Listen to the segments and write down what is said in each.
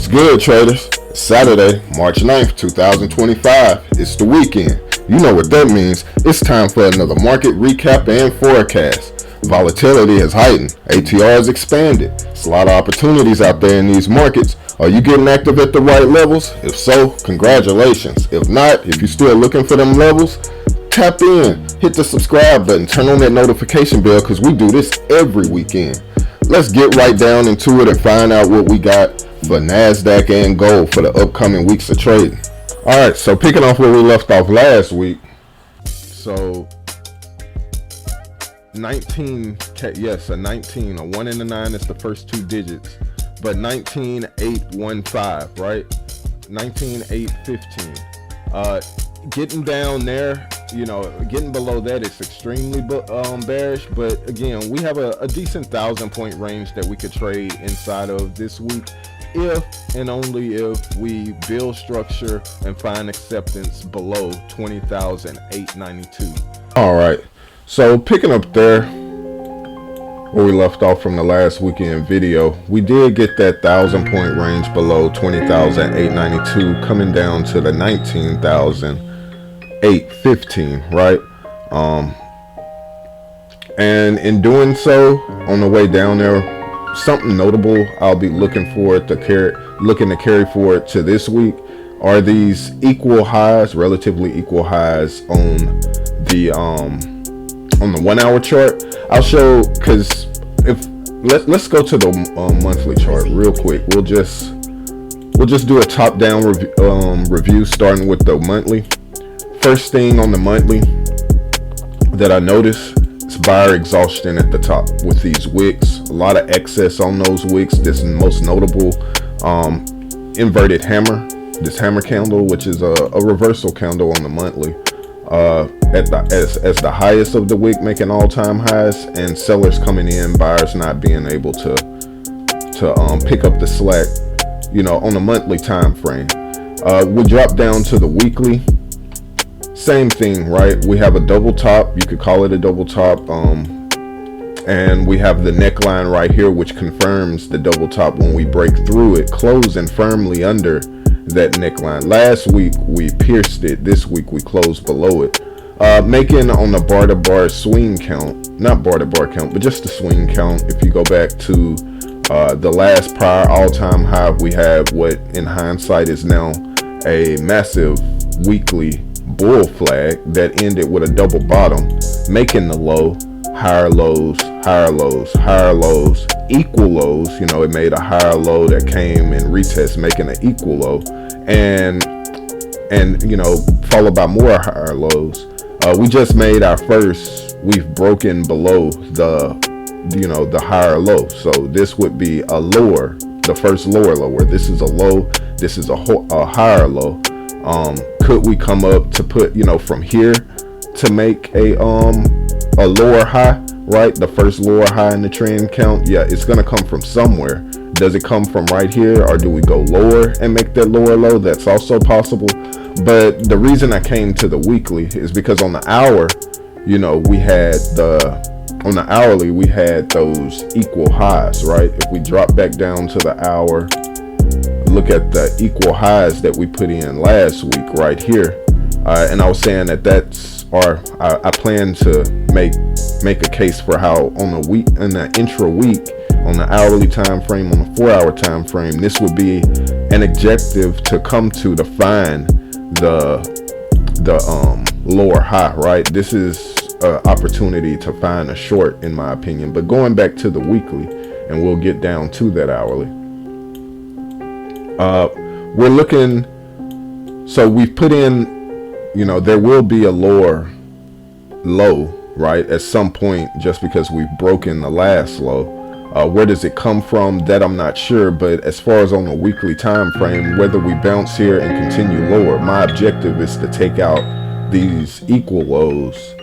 What's good, traders? It's Saturday, March 9th, 2025. It's the weekend. You know what that means. It's time for another market recap and forecast. Volatility has heightened. ATR has expanded. There's a lot of opportunities out there in these markets. Are you getting active at the right levels? If so, congratulations. If not, if you're still looking for them levels, tap in, hit the subscribe button, turn on that notification bell because we do this every weekend. Let's get right down into it and find out what we got for Nasdaq and gold for the upcoming weeks of trading. All right, so picking off where we left off last week. So 19, yes, a 19, a 1 and a 9 is the first two digits, but 19,815, right? 19,815. Getting down there, you know, getting below that is extremely bearish, but again, we have a decent 1,000-point range that we could trade inside of this week if and only if we build structure and find acceptance below 20,892. All right, so picking up there where we left off from the last weekend video, we did get that 1,000-point range below 20,892, coming down to the 19,815, right? And in doing so, on the way down there, something notable I'll be looking to carry forward to this week are these equal highs, relatively equal highs on the 1 hour chart. I'll show, because let's go to the monthly chart real quick. We'll just do a top down review starting with the monthly. First thing on the monthly that I noticed is buyer exhaustion at the top with these wicks. A lot of excess on those wicks. This most notable inverted hammer, this hammer candle, which is a reversal candle on the monthly, as the highest of the wick, making all-time highs, and sellers coming in, buyers not being able to pick up the slack, you know, on the monthly time frame. We drop down to the weekly. Same thing, right? We have a double top. You could call it a double top. And we have the neckline right here, which confirms the double top when we break through it, closing firmly under that neckline. Last week we pierced it. This week we closed below it, making on the bar to bar swing count, not bar to bar count, but just the swing count. If you go back to the last prior all-time high, we had what in hindsight is now a massive weekly bull flag that ended with a double bottom, making the low, higher lows, higher lows, higher lows, equal lows. You know, it made a higher low that came in retest, making an equal low, and you know, followed by more higher lows. We just made our first, we've broken below the, you know, the higher low. So this would be a lower, the first lower. This is a low, this is a higher low. Could we come up to put, you know, from here to make a lower high, right? The first lower high in the trend count. Yeah, it's gonna come from somewhere. Does it come from right here, or do we go lower and make that lower low? That's also possible. But the reason I came to the weekly is because on the hour, you know, we had on the hourly, we had those equal highs, right? If we drop back down to the hour, look at the equal highs that we put in last week right here, and I was saying that I plan to make a case for how on the week, in the intra week, on the hourly time frame, on the 4-hour time frame, this would be an objective to come to find the lower high, right? This is an opportunity to find a short, in my opinion. But going back to the weekly, and we'll get down to that hourly. We're looking, so we've put in, you know, there will be a lower low, right, at some point, just because we've broken the last low. Where does it come from? That I'm not sure. But as far as on the weekly time frame, whether we bounce here and continue lower, my objective is to take out these equal lows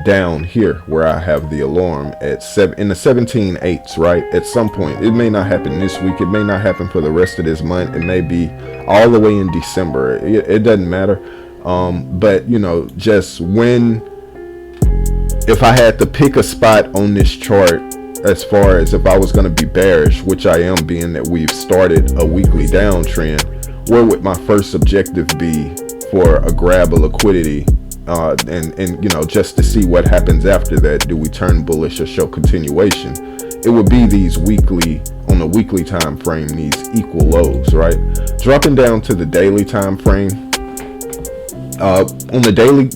down here where I have the alarm at in the 17/8s, right? At some point, it may not happen this week, it may not happen for the rest of this month, it may be all the way in December, it doesn't matter. But you know, just if I had to pick a spot on this chart as far as if I was going to be bearish, which I am, being that we've started a weekly downtrend, where would my first objective be for a grab of liquidity, and you know, just to see what happens after that? Do we turn bullish or show continuation? It would be these weekly, on the weekly time frame, these equal lows, right? Dropping down to the daily time frame, on the daily,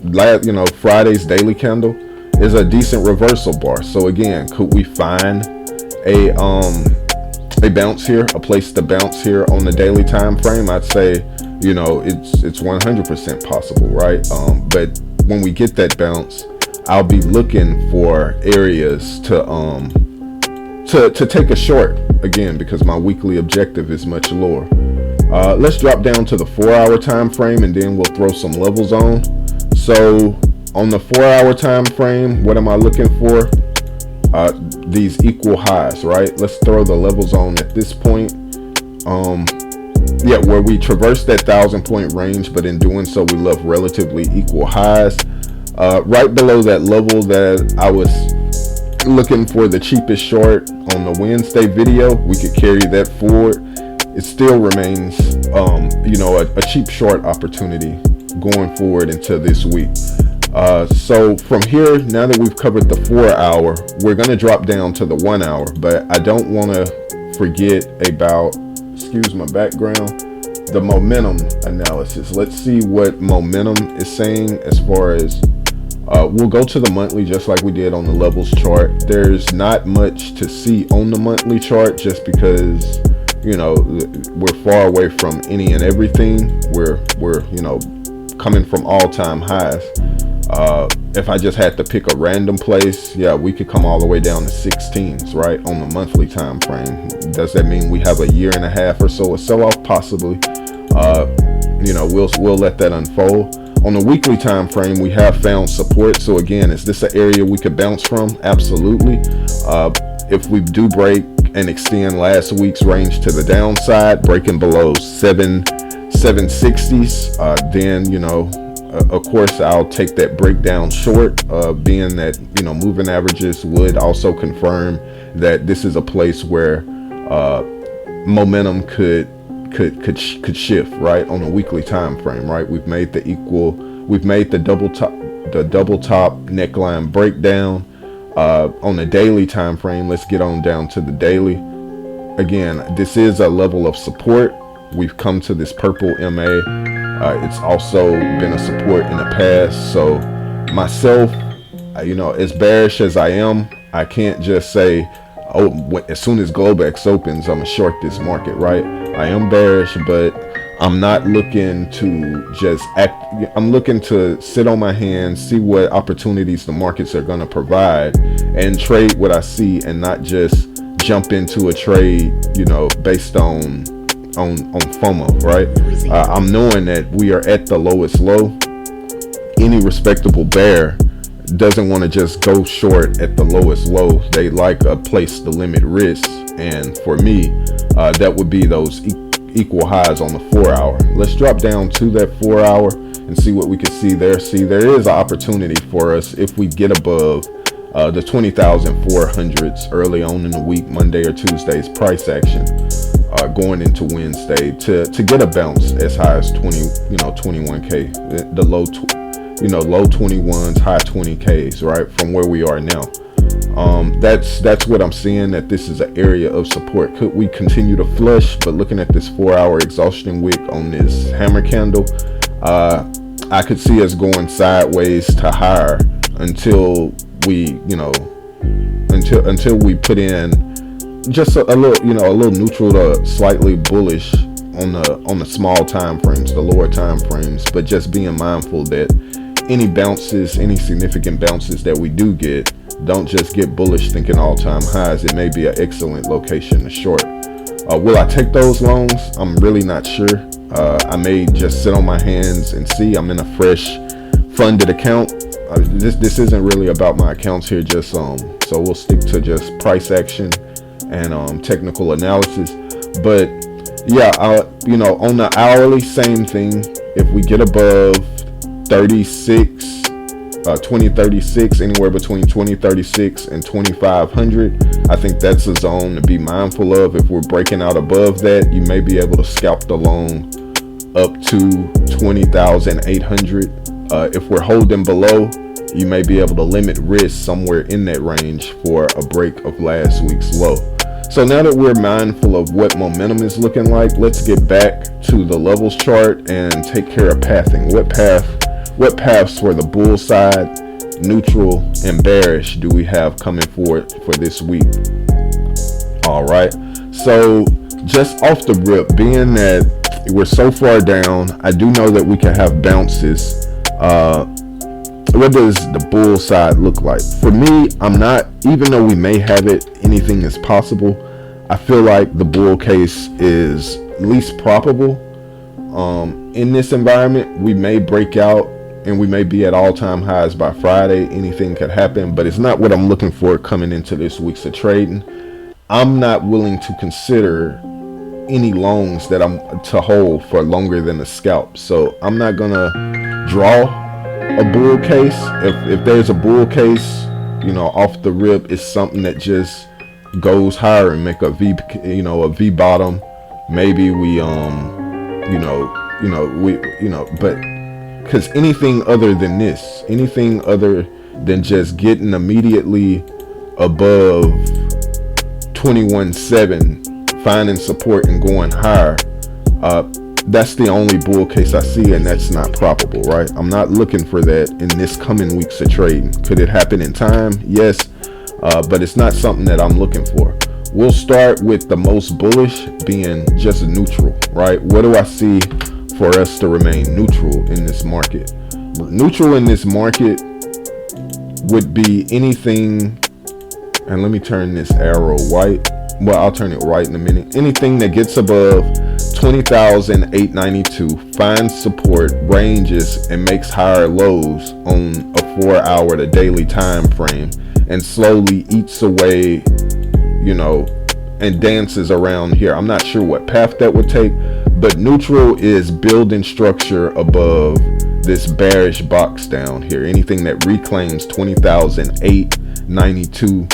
you know, Friday's daily candle is a decent reversal bar. So again, could we find a bounce here, a place to bounce here on the daily time frame? I'd say, you know, it's 100% possible, right? But when we get that bounce, I'll be looking for areas to take a short again, because my weekly objective is much lower. Let's drop down to the 4-hour time frame, and then we'll throw some levels on. So on the 4-hour time frame, what am I looking for? These equal highs, right? Let's throw the levels on at this point. Yeah, where we traverse that 1,000-point range, but in doing so, we left relatively equal highs. Right below that level that I was looking for the cheapest short on the Wednesday video, we could carry that forward. It still remains, you know, a cheap short opportunity going forward into this week. So from here, now that we've covered the 4-hour, we're going to drop down to the 1-hour, but I don't want to forget about, excuse my background, the momentum analysis. Let's see what momentum is saying as far as, we'll go to the monthly just like we did on the levels chart. There's not much to see on the monthly chart just because, you know, we're far away from any and everything. We're you know, coming from all-time highs. If I just had to pick a random place, yeah, we could come all the way down to 16s, right, on the monthly time frame. Does that mean we have a year and a half or so of sell-off? Possibly. You know, we'll let that unfold. On the weekly time frame, we have found support. So again, is this an area we could bounce from? Absolutely. If we do break and extend last week's range to the downside, breaking below 760s, then, you know, of course, I'll take that breakdown short, being that, you know, moving averages would also confirm that this is a place where momentum could shift, right, on a weekly time frame, right? We've made the double top neckline breakdown. On the daily time frame, let's get on down to the daily. Again, this is a level of support. We've come to this purple MA. It's also been a support in the past. So myself, you know, as bearish as I am, I can't just say, oh, as soon as Globex opens, I'm gonna short this market, right? I am bearish, but I'm not looking to just act. I'm looking to sit on my hands, see what opportunities the markets are gonna provide, and trade what I see, and not just jump into a trade, you know, based on FOMO, right? I'm knowing that we are at the lowest low. Any respectable bear doesn't want to just go short at the lowest low. They like a place to limit risk, and for me, that would be those equal highs on the 4-hour. Let's drop down to that 4-hour and see what we can see there. See, there is an opportunity for us if we get above the 20,400s early on in the week, Monday or Tuesday's price action, going into Wednesday, to get a bounce as high as 21K, the low 21s, high 20Ks, right, from where we are now. That's what I'm seeing, that this is an area of support. Could we continue to flush? But looking at this 4-hour exhaustion wick on this hammer candle, I could see us going sideways to higher until we, you know, until we put in just a little, you know, a little neutral to slightly bullish on the small time frames, the lower time frames. But just being mindful that any bounces, any significant bounces that we do get, don't just get bullish thinking all-time highs. It may be an excellent location to short. Will I take those longs? I'm really not sure. I may just sit on my hands and see. I'm in a fresh funded account. This isn't really about my accounts here, just so we'll stick to just price action and technical analysis. But yeah, you know, on the hourly, same thing. If we get above 36, 2036, anywhere between 2036 and 2500. I think that's a zone to be mindful of. If we're breaking out above that, you may be able to scalp the long up to 20,800. If we're holding below, you may be able to limit risk somewhere in that range for a break of last week's low. So now that we're mindful of what momentum is looking like, let's get back to the levels chart and take care of pathing. What paths for the bull side, neutral, and bearish do we have coming forward for this week? All right. So just off the rip, being that we're so far down, I do know that we can have bounces. What does the bull side look like? For me, I'm not, even though we may have it, anything is possible. I feel like the bull case is least probable. In this environment, we may break out and we may be at all-time highs by Friday. Anything could happen, but it's not what I'm looking for coming into this week's of trading. I'm not willing to consider any longs that I'm to hold for longer than a scalp. So I'm not gonna draw a bull case. If there's a bull case, you know, off the rip, it's something that just goes higher and make a V bottom. Maybe we but because anything other than this, anything other than just getting immediately above 21.7, finding support and going higher, that's the only bull case I see, and that's not probable, right? I'm not looking for that in this coming weeks of trading. Could it happen in time? Yes, but it's not something that I'm looking for. We'll start with the most bullish being just neutral, right? What do I see for us to remain neutral in this market? Neutral in this market would be anything, and let me turn this arrow white. Well, I'll turn it right in a minute. Anything that gets above 20,892, finds support, ranges, and makes higher lows on a 4-hour to daily time frame, and slowly eats away, you know, and dances around here. I'm not sure what path that would take, but neutral is building structure above this bearish box down here. Anything that reclaims 20,892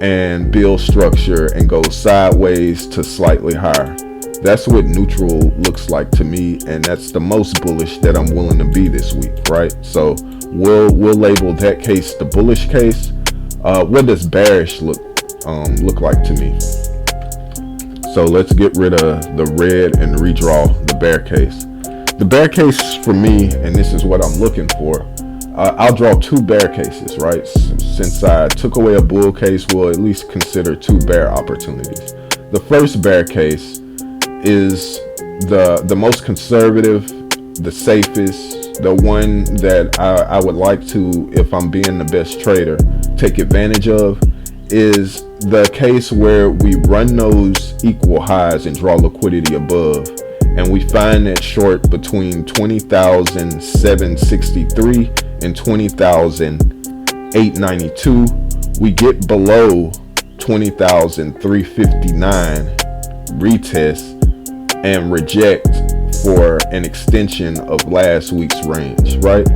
and build structure and goes sideways to slightly higher. That's what neutral looks like to me, and that's the most bullish that I'm willing to be this week, right? So we'll label that case the bullish case. What does bearish look like to me? So let's get rid of the red and redraw the bear case. The bear case for me, and this is what I'm looking for, I'll draw two bear cases, right? Since I took away a bull case, we'll at least consider two bear opportunities. The first bear case is the most conservative, the safest, the one that I would like to, if I'm being the best trader, take advantage of, is the case where we run those equal highs and draw liquidity above, and we find that short between 20,763 and 20,892. We get below 20,359, retest, and reject for an extension of last week's range, right?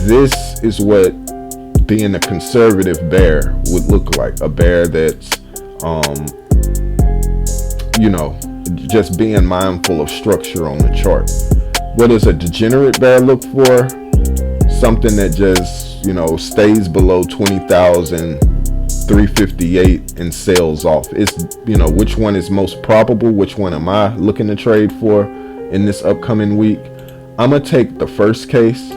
This is what being a conservative bear would look like. A bear that's just being mindful of structure on the chart. What does a degenerate bear look for? Something that just, stays below 20,358 and sails off. It's, which one is most probable? Which one am I looking to trade for in this upcoming week? I'm gonna take the first case,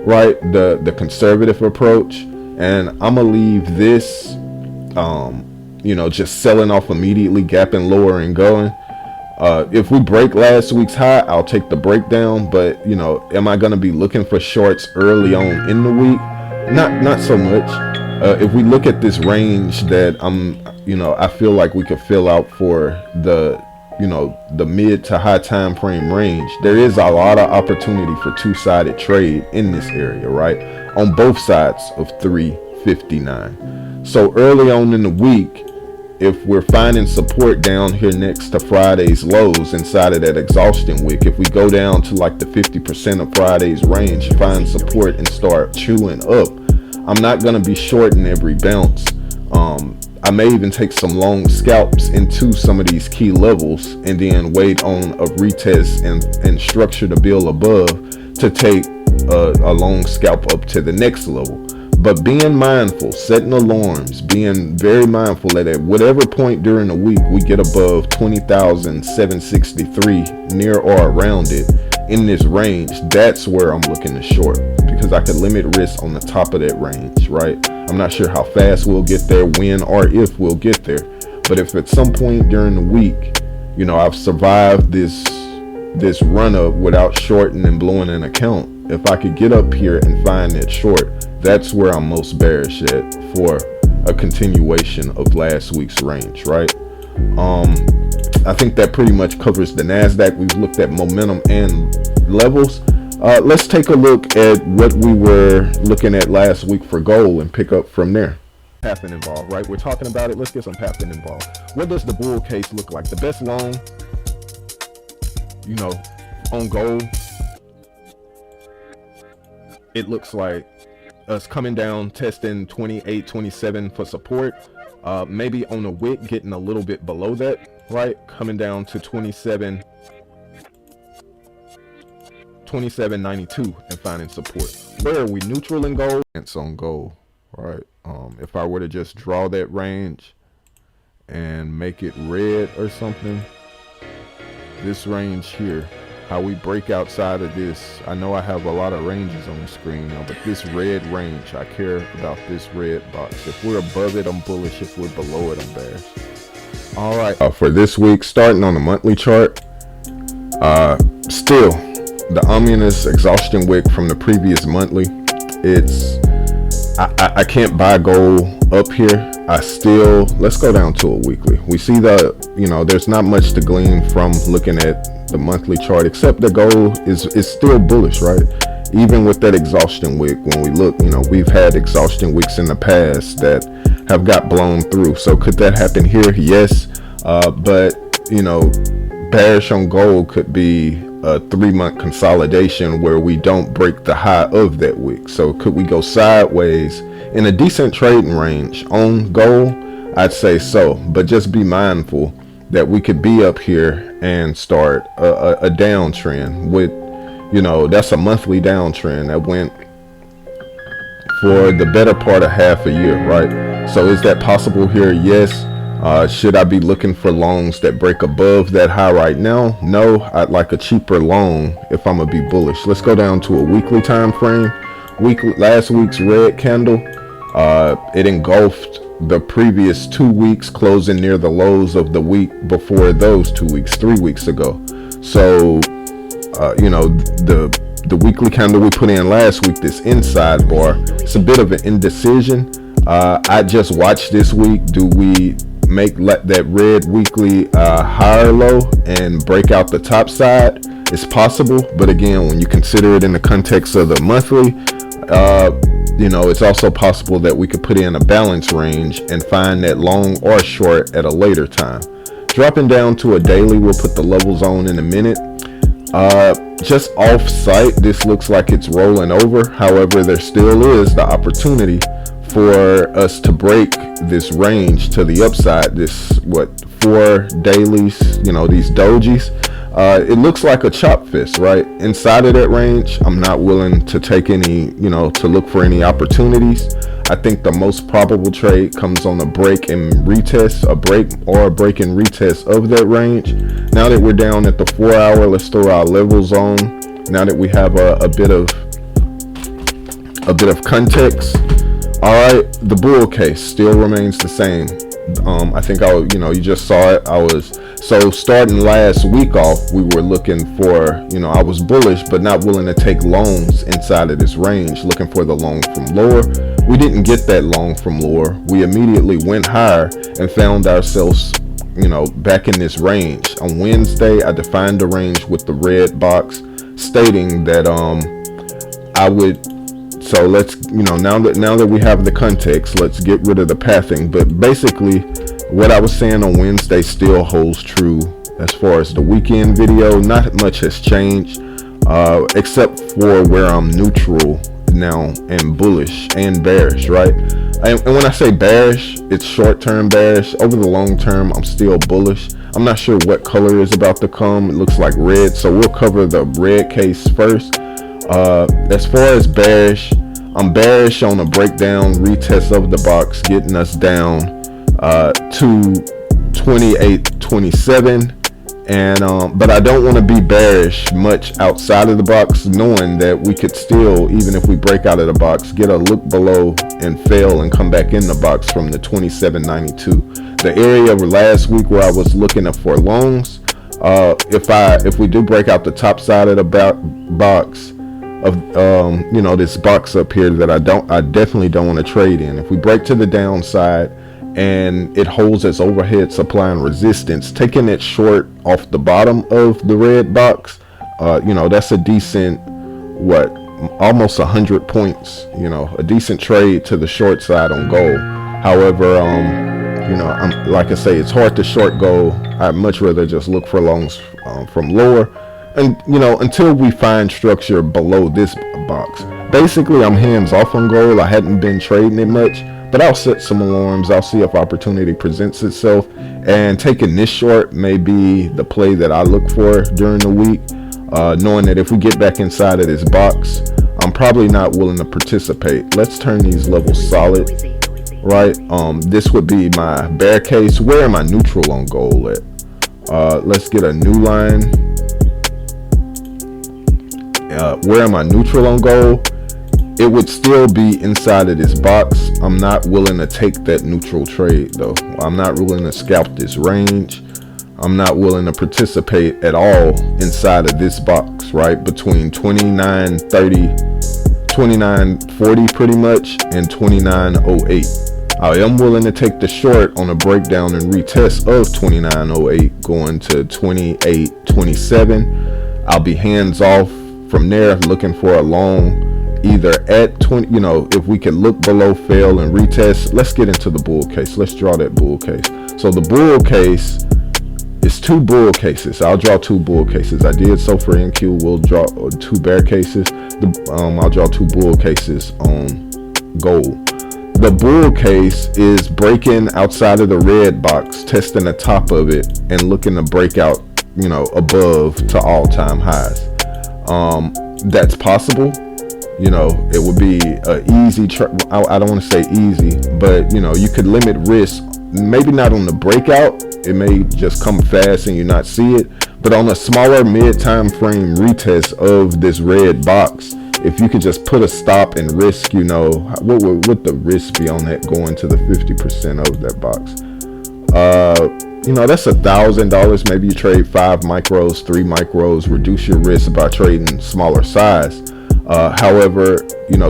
right? The conservative approach, and I'm gonna leave this, just selling off immediately, gapping lower and going. If we break last week's high, I'll take the breakdown, but am I going to be looking for shorts early on in the week? Not so much. If we look at this range that I feel like we could fill out for the mid to high time frame range, there is a lot of opportunity for two-sided trade in this area, right? On both sides of 359. So early on in the week, if we're finding support down here next to Friday's lows inside of that exhaustion wick, if we go down to like the 50% of Friday's range, find support and start chewing up I'm not going to be shorting every bounce. I may even take some long scalps into some of these key levels and then wait on a retest and structure the bill above to take a long scalp up to the next level. But being mindful, setting alarms, being very mindful that at whatever point during the week we get above 20,763, near or around it, in this range, that's where I'm looking to short, because I could limit risk on the top of that range, right? I'm not sure how fast we'll get there, when or if we'll get there. But if at some point during the week, you know, I've survived this run up without shorting and blowing an account, if I could get up here and find that short, that's where I'm most bearish at for a continuation of last week's range, right? I think that pretty much covers the Nasdaq. We've looked at momentum and levels. Let's take a look at what we were looking at last week for gold and pick up from there. Pathing involved, right? We're talking about it. Let's get some pathing involved. What does the bull case look like? The best long, you know, on gold, it looks like us coming down, testing 28, 27 for support. Maybe on the wick getting a little bit below that, right? Coming down to 27.92 and finding support. Where are we? Neutral in gold? It's on gold, right? If I were to just draw that range and make it red or something, this range here, how we break outside of this, I know I have a lot of ranges on the screen now, but this red range, I care about this red box. If we're above it, I'm bullish. If we're below it, I'm bearish. All right, for this week, starting on the monthly chart, still the ominous exhaustion wick from the previous monthly. It's I can't buy gold up here. Let's go down to a weekly. We see the, you know, there's not much to glean from looking at the monthly chart, except the gold is still bullish, right? Even with that exhaustion wick, when we look, you know, we've had exhaustion wicks in the past that have got blown through. So could that happen here? Yes. But, you know, bearish on gold could be a 3-month consolidation where we don't break the high of that wick. So could we go sideways in a decent trading range on gold? I'd say so, but just be mindful that we could be up here and start a downtrend with, you know, that's a monthly downtrend that went for the better part of half a year, right? So is that possible here? Yes. Should I be looking for longs that break above that high right now? No, I'd like a cheaper long if I'm gonna be bullish. Let's go down to a weekly time frame. Last week's red candle, it engulfed the previous 2 weeks, closing near the lows of the week before those 2 weeks, 3 weeks ago. So, you know, the weekly candle we put in last week, this inside bar, it's a bit of an indecision. I just watched this week. Do we make that red weekly higher low and break out the top side? It's possible, but again, when you consider it in the context of the monthly, you know, it's also possible that we could put in a balance range and find that long or short at a later time. Dropping down to a daily, we'll put the levels on in a minute. Just off site, this looks like it's rolling over. However, there still is the opportunity for us to break this range to the upside. This, what, 4 dailies, you know, these dojis. It looks like a chop fist, right? Inside of that range, I'm not willing to take any, you know, to look for any opportunities. I think the most probable trade comes on a break and retest, a break and retest of that range. Now that we're down at the 4 hour, let's throw our levels on. Now that we have a bit of context. All right, the bull case still remains the same. I think you just saw it. So starting last week off, we were looking for, you know, I was bullish, but not willing to take longs inside of this range, looking for the long from lower. We didn't get that long from lower. We immediately went higher and found ourselves, you know, back in this range. On Wednesday, I defined the range with the red box, stating that I would. So let's, you know, now that we have the context, let's get rid of the pathing. But basically, what I was saying on Wednesday still holds true as far as the weekend video. Not much has changed, except for where I'm neutral now and bullish and bearish, right? And when I say bearish, it's short-term bearish. Over the long term, I'm still bullish. I'm not sure what color is about to come. It looks like red, so we'll cover the red case first. As far as bearish, I'm bearish on a breakdown retest of the box, getting us down to 28.27. And but I don't want to be bearish much outside of the box, knowing that we could still, even if we break out of the box, get a look below and fail and come back in the box from the 27.92. The area last week where I was looking for longs, if we do break out the top side of the box of this box up here that I definitely don't want to trade in. If we break to the downside and it holds its overhead supply and resistance, taking it short off the bottom of the red box, that's a decent, almost 100 points, a decent trade to the short side on gold. However, I'm like I say, it's hard to short gold. I'd much rather just look for longs from lower, and until we find structure below this box. Basically, I'm hands off on gold. I hadn't been trading it much, but I'll set some alarms. I'll see if opportunity presents itself, and taking this short may be the play that I look for during the week, knowing that if we get back inside of this box, I'm probably not willing to participate. Let's turn these levels solid, right? This would be my bear case. Where am I neutral on gold at? Let's get a new line. Where am I neutral on gold? It would still be inside of this box. I'm not willing to take that neutral trade though. I'm not willing to scalp this range. I'm not willing to participate at all inside of this box, right? Between 29.30, 29.40 pretty much, and 29.08. I am willing to take the short on a breakdown and retest of 29.08 going to 28.27. I'll be hands off from there, looking for a long either at 20, if we can look below, fail, and retest. Let's get into the bull case. Let's draw that bull case. So the bull case is two bull cases. I'll draw two bull cases. I did so for NQ. We'll draw two bear cases. I'll draw two bull cases on gold. The bull case is breaking outside of the red box, testing the top of it, and looking to break out, above to all-time highs. That's possible. It would be an easy I don't want to say easy, but you could limit risk, maybe not on the breakout. It may just come fast and you not see it, but on a smaller mid-time frame retest of this red box, if you could just put a stop and risk, what would the risk be on that going to the 50% of that box? That's $1,000. Maybe you trade 5 micros, 3 micros, reduce your risk by trading smaller size. However,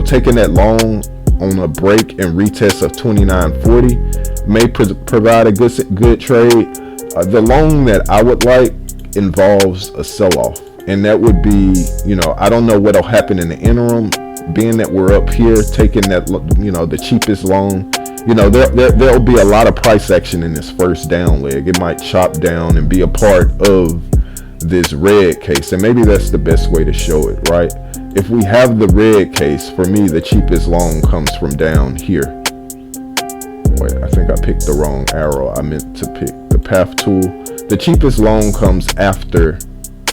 taking that long on a break and retest of 29.40 may provide a good trade. The long that I would like involves a sell-off, and that would be, I don't know what'll happen in the interim, being that we're up here taking that, the cheapest long. There'll be a lot of price action in this first down leg. It might chop down and be a part of this red case, and maybe that's the best way to show it, right? If we have the red case, for me, the cheapest long comes from down here. Wait, I think I picked the wrong arrow. I meant to pick the path tool. The cheapest long comes after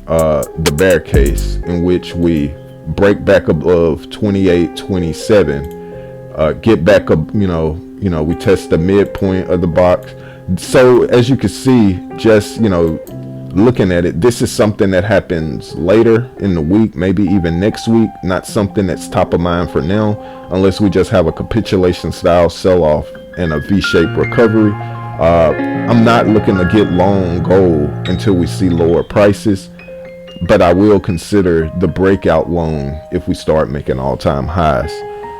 the bear case, in which we break back above 28.27, get back up, we test the midpoint of the box. So as you can see, just looking at it, this is something that happens later in the week, maybe even next week, not something that's top of mind for now, unless we just have a capitulation style sell-off and a V-shaped recovery. I'm not looking to get long gold until we see lower prices, but I will consider the breakout long if we start making all-time highs.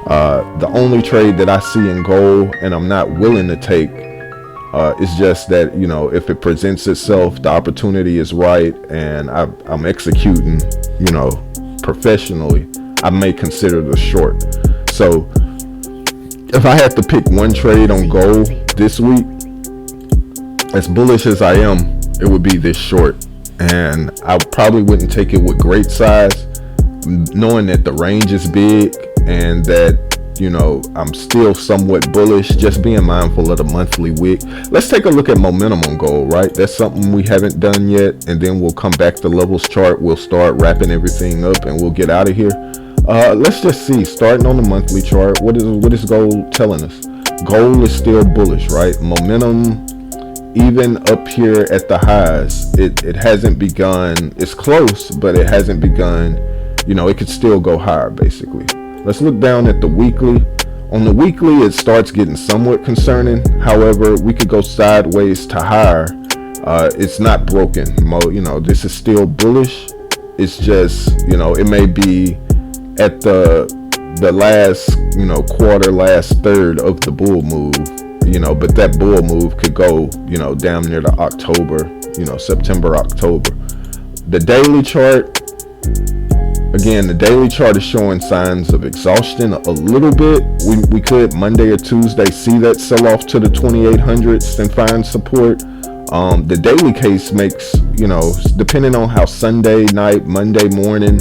The only trade that I see in gold and I'm not willing to take, it's just that, if it presents itself, the opportunity is right, and I'm executing, professionally, I may consider the short. So if I had to pick one trade on gold this week, as bullish as I am, it would be this short. And I probably wouldn't take it with great size, knowing that the range is big and that, you know, I'm still somewhat bullish, just being mindful of the monthly wick. Let's take a look at momentum on gold, right? That's something we haven't done yet, and then we'll come back to levels chart. We'll start wrapping everything up and we'll get out of here. Let's just see, starting on the monthly chart, what is gold telling us? Gold is still bullish, right? Momentum, even up here at the highs, it hasn't begun. It's close, but it hasn't begun. You know, it could still go higher, basically. Let's look down at the weekly. On the weekly, it starts getting somewhat concerning. However, we could go sideways to higher. It's not broken. You know, this is still bullish. It's just, you know, it may be at the last, you know, quarter, last third of the bull move, you know, but that bull move could go, you know, down near the October, you know, September, October. The daily chart, again, the daily chart is showing signs of exhaustion a little bit. We could Monday or Tuesday see that sell off to the 2800s and find support. The daily case makes, you know, depending on how Sunday night, Monday morning,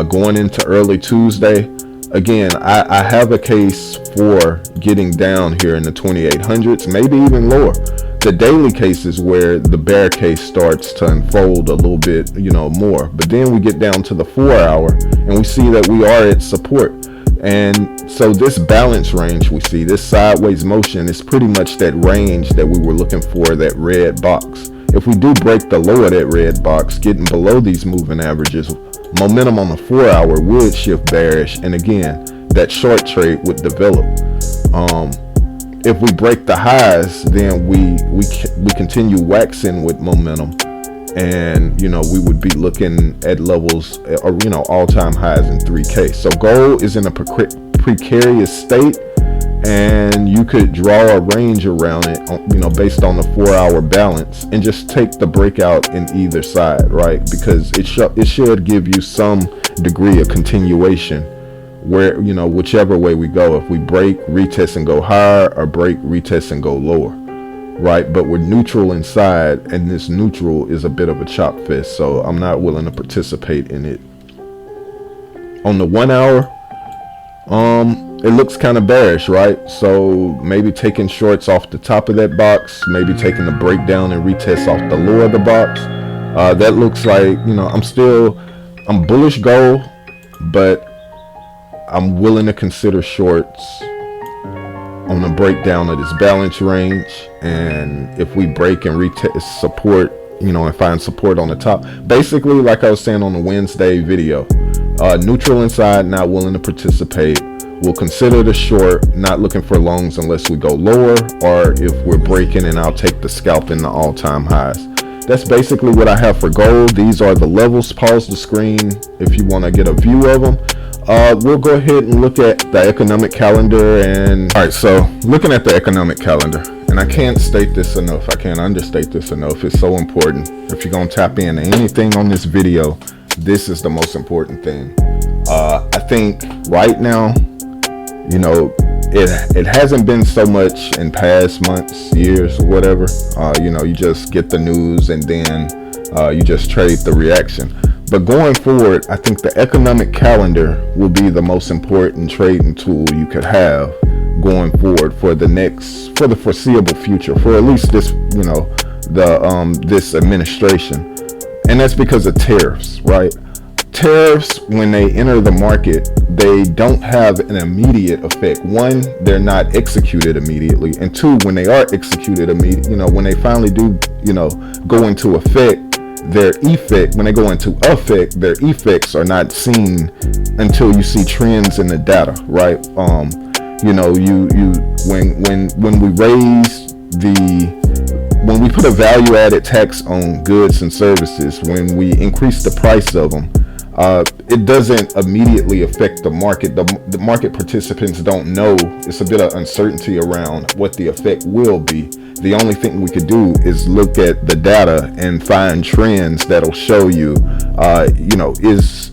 going into early Tuesday, again, I have a case for getting down here in the 2800s, maybe even lower. The daily case is where the bear case starts to unfold a little bit, you know, more. But then we get down to the 4 hour and we see that we are at support. And so this balance range we see, this sideways motion, is pretty much that range that we were looking for, that red box. If we do break the low of that red box, getting below these moving averages, momentum on the 4 hour would shift bearish, and again, that short trade would develop. If we break the highs, then we continue waxing with momentum, and you know, we would be looking at levels, or you know, all-time highs in 3K. So gold is in a precarious state, and you could draw a range around it, you know, based on the 4 hour balance, and just take the breakout in either side, right? Because it should give you some degree of continuation, where, you know, whichever way we go, if we break, retest and go higher, or break, retest and go lower, right? But we're neutral inside, and this neutral is a bit of a chop fest, so I'm not willing to participate in it. On the 1 hour, it looks kind of bearish, right? So maybe taking shorts off the top of that box, maybe taking the breakdown and retest off the lower of the box. That looks like, you know, I'm bullish gold, but I'm willing to consider shorts on the breakdown of this balance range. And if we break and retest support, you know, and find support on the top, basically, like I was saying on the Wednesday video, neutral inside, not willing to participate. We'll consider the short, not looking for longs unless we go lower, or if we're breaking, and I'll take the scalp in the all-time highs. That's basically what I have for gold. These are the levels. Pause the screen if you want to get a view of them. We'll go ahead and look at the economic calendar. And all right, so looking at the economic calendar, and I can't state this enough, I can't understate this enough, it's so important. If you're going to tap into anything on this video, this is the most important thing. I think right now, you know, it hasn't been so much in past months, years, or whatever. You know, you just get the news and then you just trade the reaction. But going forward, I think the economic calendar will be the most important trading tool you could have going forward for the foreseeable future, for at least this, you know, this administration. And that's because of tariffs, right? Tariffs, when they enter the market, they don't have an immediate effect. One, they're not executed immediately, and two, when they are executed immediately, you know, when they finally do, you know, go into effect, their effect, when they go into effect, their effects are not seen until you see trends in the data, right? You know, when we raise when we put a value-added tax on goods and services, when we increase the price of them, it doesn't immediately affect the market. The market participants don't know. It's a bit of uncertainty around what the effect will be. The only thing we could do is look at the data and find trends that'll show you, you know, is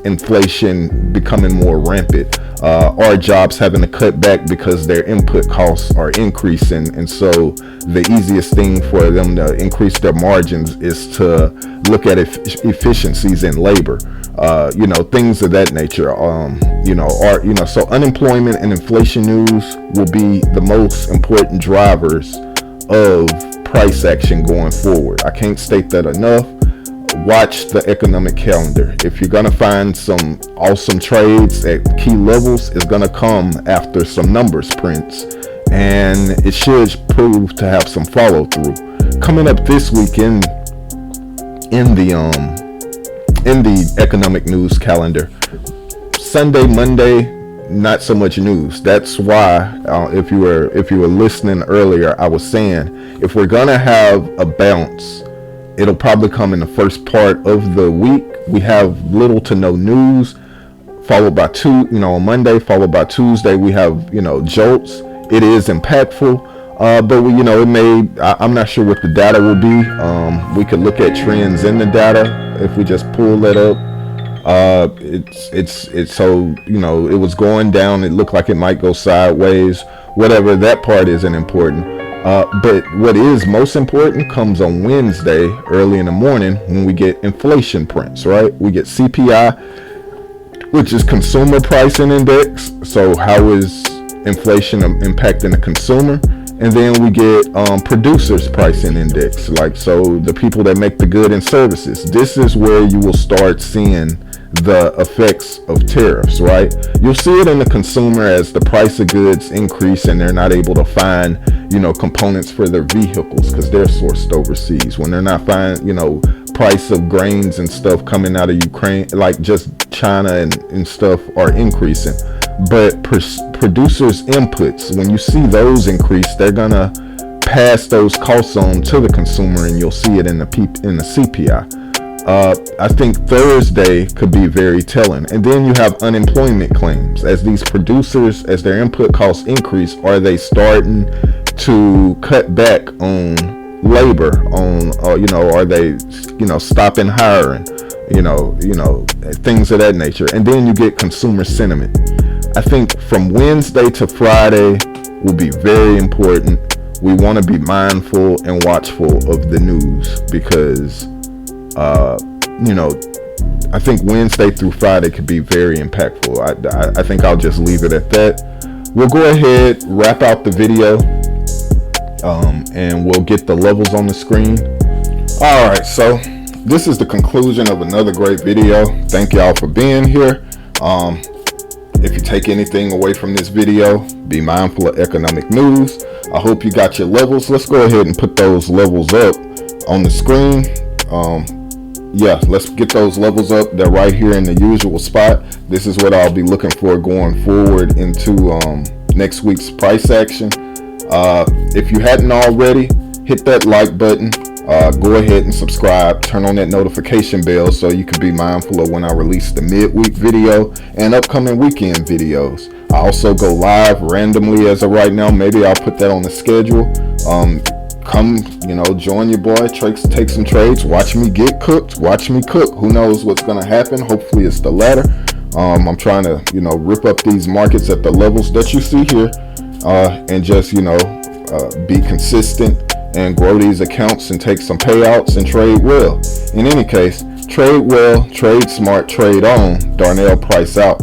inflation becoming more rampant? Are jobs having to cut back because their input costs are increasing? And so the easiest thing for them to increase their margins is to look at efficiencies in labor, things of that nature. So unemployment and inflation news will be the most important drivers of price action going forward. I can't state that enough. Watch the economic calendar. If you're going to find some awesome trades at key levels, it's going to come after some numbers prints, and it should prove to have some follow through. Coming up this week in the economic news calendar, Sunday, Monday, not so much news. That's why if you were listening earlier, I was saying if we're going to have a bounce, it'll probably come in the first part of the week. We have little to no news, followed by on Monday, followed by Tuesday. We have, jolts. It is impactful, but I'm not sure what the data will be. We could look at trends in the data if we just pull that up. It was going down. It looked like it might go sideways. Whatever, that part isn't important. But what is most important comes on Wednesday early in the morning when we get inflation prints, right? We get CPI, which is consumer pricing index. So how is inflation impacting the consumer? And then we get producers pricing index, so the people that make the good and services. This is where you will start seeing the effects of tariffs, right? You'll see it in the consumer as the price of goods increase and they're not able to find, components for their vehicles because they're sourced overseas. When they're not finding, price of grains and stuff coming out of Ukraine, like just China and stuff are increasing. But producers' inputs, when you see those increase, they're gonna pass those costs on to the consumer, and you'll see it in the CPI. I think Thursday could be very telling. And then you have unemployment claims. As these producers, as their input costs increase, are they starting to cut back on labor? Are they, stopping hiring? Things of that nature. And then you get consumer sentiment. I think from Wednesday to Friday will be very important. We want to be mindful and watchful of the news because I think Wednesday through Friday could be very impactful. I think I'll just leave it at that. We'll go ahead, wrap out the video, and we'll get the levels on the screen. All right, so this is the conclusion of another great video. Thank y'all for being here. If you take anything away from this video, be mindful of economic news. I hope you got your levels. Let's go ahead and put those levels up on the screen. Let's get those levels up. They're right here in the usual spot. This is what I'll be looking for going forward into next week's price action. If you hadn't already, hit that like button. Go ahead and subscribe. Turn on that notification bell so you can be mindful of when I release the midweek video and upcoming weekend videos. I also go live randomly as of right now. Maybe I'll put that on the schedule. Come, join your boy, take some trades, watch me get cooked, watch me cook. Who knows what's going to happen? Hopefully it's the latter. I'm trying to, rip up these markets at the levels that you see here, and just, be consistent and grow these accounts and take some payouts and trade well. In any case, trade well, trade smart, trade on. Darnell Price out.